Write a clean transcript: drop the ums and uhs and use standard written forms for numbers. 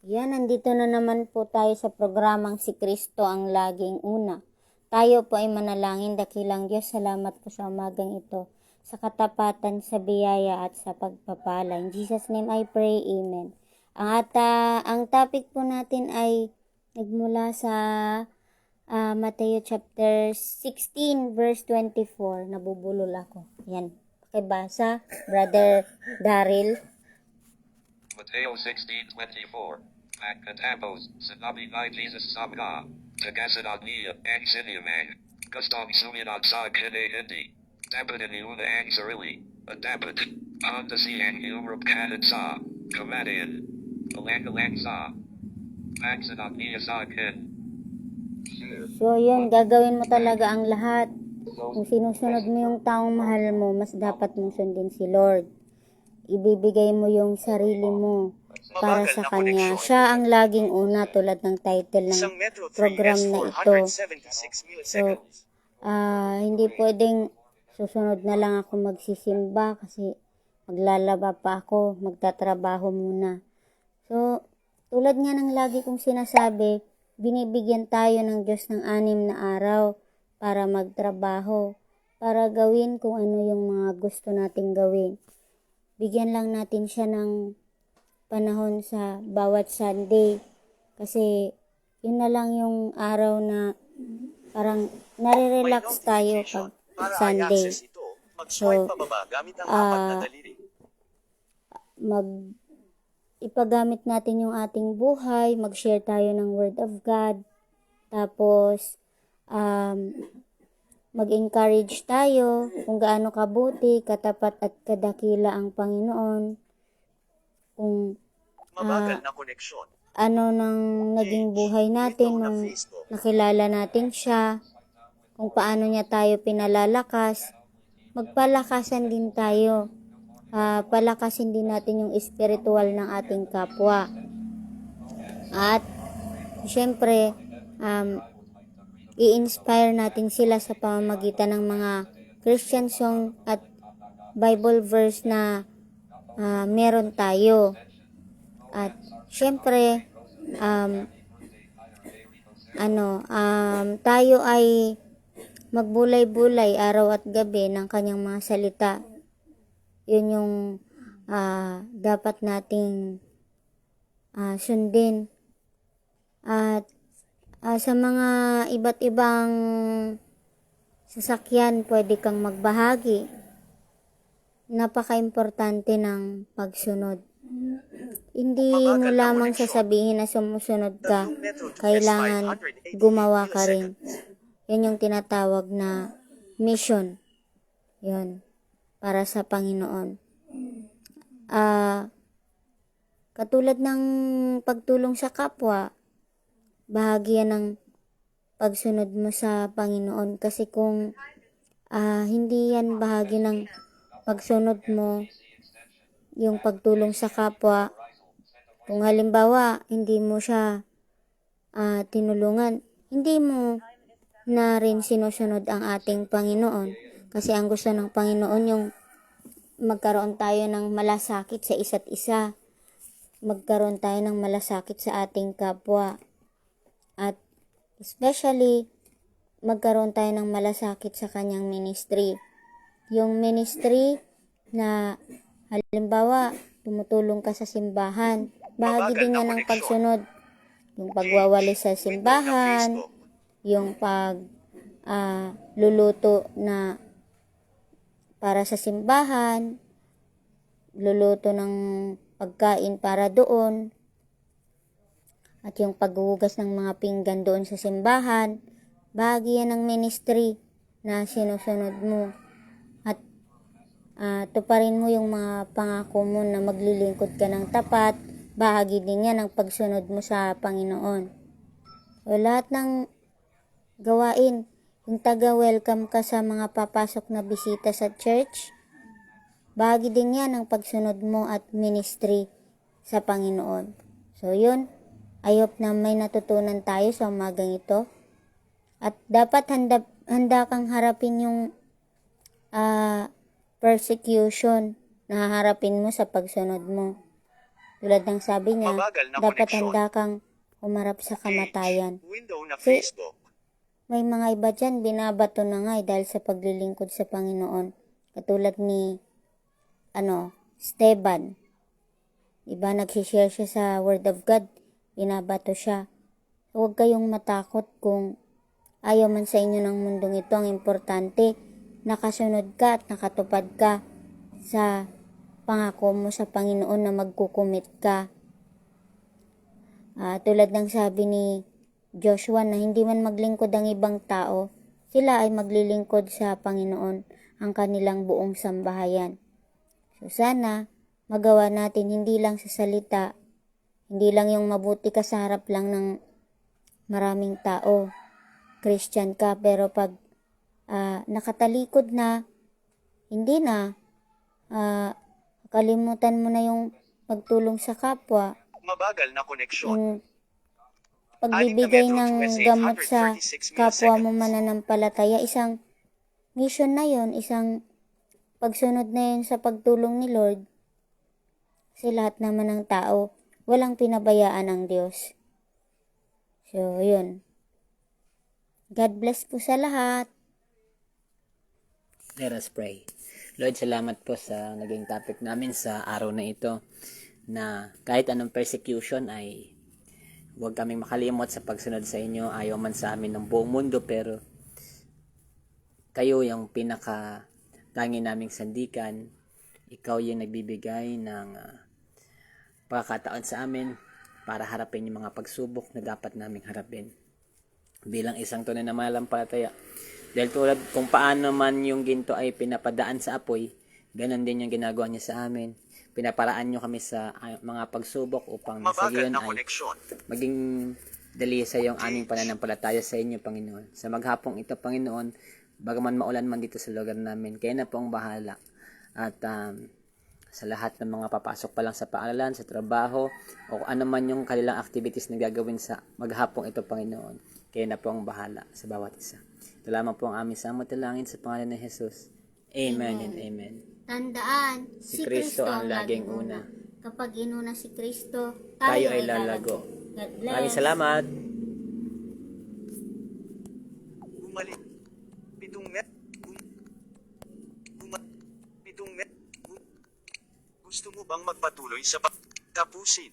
Yan, nandito na naman po tayo sa programang Si Kristo ang laging una. Tayo po ay manalangin, dakilang Diyos, salamat po sa umagang ito, sa katapatan, sa biyaya at sa pagpapala. In Jesus' name I pray, Amen. Ang topic po natin ay nagmula sa Mateo chapter 16 verse 24. Nabubulol ako. Yan. Pakibasa, Brother Daryl. Mateo 16:24. Pagkatapos, sinabi kay Jesus sa mga tagasunod niya ang sinimang gustong sumunod sa kanya hindi dapat iniuna ang sarili at dapat pahandasihan yung kanan sa kamatayan alang-alang sa pagsunod niya sa akin. So yun, gagawin mo talaga ang lahat. Kung sinusunod mo yung taong mahal mo, mas dapat mong sundin si Lord. Ibibigay mo yung sarili mo para sa Kanya. Siya ang laging una, tulad ng title ng program na ito. So, hindi pwedeng susunod na lang ako magsisimba kasi maglalaba pa ako, magtatrabaho muna. So, tulad nga ng lagi kong sinasabi, binibigyan tayo ng Diyos ng 6 na araw para magtrabaho, para gawin kung ano yung mga gusto nating gawin. Bigyan lang natin siya ng panahon sa bawat Sunday. Kasi yun na lang yung araw na parang nare-relax tayo pag Sunday. So, ipagamit natin yung ating buhay, mag-share tayo ng Word of God, tapos mag-encourage tayo kung gaano kabuti, katapat at kadakila ang Panginoon, kung ano nang naging buhay natin nung nakilala natin siya, kung paano niya tayo pinalalakas. Magpalakasan din tayo. Palakasin din natin yung spiritual ng ating kapwa. At syempre, i-inspire natin sila sa pamamagitan ng mga Christian song at Bible verse na meron tayo. At syempre, tayo ay magbulay-bulay araw at gabi ng kanyang mga salita. Yun yung dapat nating sundin. At sa mga iba't ibang sasakyan, pwede kang magbahagi. Napaka-importante ng pagsunod. Hindi mo lamang sasabihin na sumusunod ka, kailangan gumawa ka rin. Yan yung tinatawag na mission. Yun, para sa Panginoon. Katulad ng pagtulong sa kapwa, bahagi yan ng pagsunod mo sa Panginoon. Kasi kung hindi yan bahagi ng pagsunod mo, yung pagtulong sa kapwa, kung halimbawa hindi mo siya tinulungan, hindi mo na rin sinusunod ang ating Panginoon. Kasi ang gusto ng Panginoon yung magkaroon tayo ng malasakit sa isa't isa, magkaroon tayo ng malasakit sa ating kapwa, at especially magkaroon tayo ng malasakit sa kanyang ministry. Yung ministry na halimbawa tumutulong ka sa simbahan, bahagi din yan ng pagsunod. Yung pagwawali sa simbahan, yung luluto na para sa simbahan, luluto ng pagkain para doon, at yung paghuhugas ng mga pinggan doon sa simbahan, bahagi yan ng ministry na sinusunod mo. At tuparin mo yung mga pangako mo na maglilingkod ka ng tapat, bahagi din yan ng pagsunod mo sa Panginoon. So, lahat ng gawain, yung taga-welcome ka sa mga papasok na bisita sa church, bahagi din yan ng pagsunod mo at ministry sa Panginoon. So, yun. I hope na may natutunan tayo sa umagang ito. At dapat handa kang harapin yung persecution na haharapin mo sa pagsunod mo. Tulad ng sabi niya, Mabagal na dapat koneksyon. handa kang humarap sa kamatayan. Window na Si- Facebook. May mga iba dyan, binabato na nga dahil sa paglilingkod sa Panginoon. Katulad ni, Esteban. Diba, nagsishare siya sa Word of God, binabato siya. Huwag kayong matakot kung ayaw man sa inyo ng mundong ito. Ang importante, nakasunod ka at nakatupad ka sa pangako mo sa Panginoon na magkukumit ka. Tulad ng sabi ni Joshua na hindi man maglingkod ang ibang tao, sila ay maglilingkod sa Panginoon, ang kanilang buong sambahayan. So sana, magawa natin hindi lang sa salita, hindi lang yung mabuti ka sa harap lang ng maraming tao, Christian ka, pero pag nakatalikod na, hindi na, kalimutan mo na yung pagtulong sa kapwa, Mabagal na koneksyon. yung pagbibigay ng gamot sa kapwa mo mananampalataya, isang mission na yon, isang pagsunod na yun sa pagtulong ni Lord. Kasi lahat naman ng tao, walang pinabayaan ang Diyos. So, yun. God bless po sa lahat. Let us pray. Lord, salamat po sa naging topic namin sa araw na ito, na kahit anong persecution ay huwag kaming makalimot sa pagsunod sa inyo. Ayaw man sa amin ng buong mundo, pero kayo yung pinaka-tangi naming sandikan. Ikaw yung nagbibigay ng pagkakataon sa amin para harapin yung mga pagsubok na dapat naming harapin bilang isang tunay na mananampalataya. Dahil tulad kung paano man yung ginto ay pinapadaan sa apoy, ganun din yung ginagawa niya sa amin. Pinaparaan nyo kami sa mga pagsubok upang sa Mabagal gayon na ay koneksyon. maging dalisay yung aming pananampalataya sa inyo, Panginoon. Sa maghapong ito, Panginoon, bagaman maulan man dito sa lugar namin, kayo na po ang bahala. At sa lahat ng mga papasok pa lang sa paaralan, sa trabaho, o ano man yung kanilang activities na gagawin sa maghapong ito, Panginoon, kayo na po ang bahala sa bawat isa. Ito lamang po ang aming samot-talangin sa pangalan ng Jesus. Amen and amen. Tandaan, Si Kristo ang laging una. Kapag inuna si Kristo, Tayo ay lalago. God bless. Maraming salamat. Bumalik. Gusto mo bang magpatuloy sa tapusin?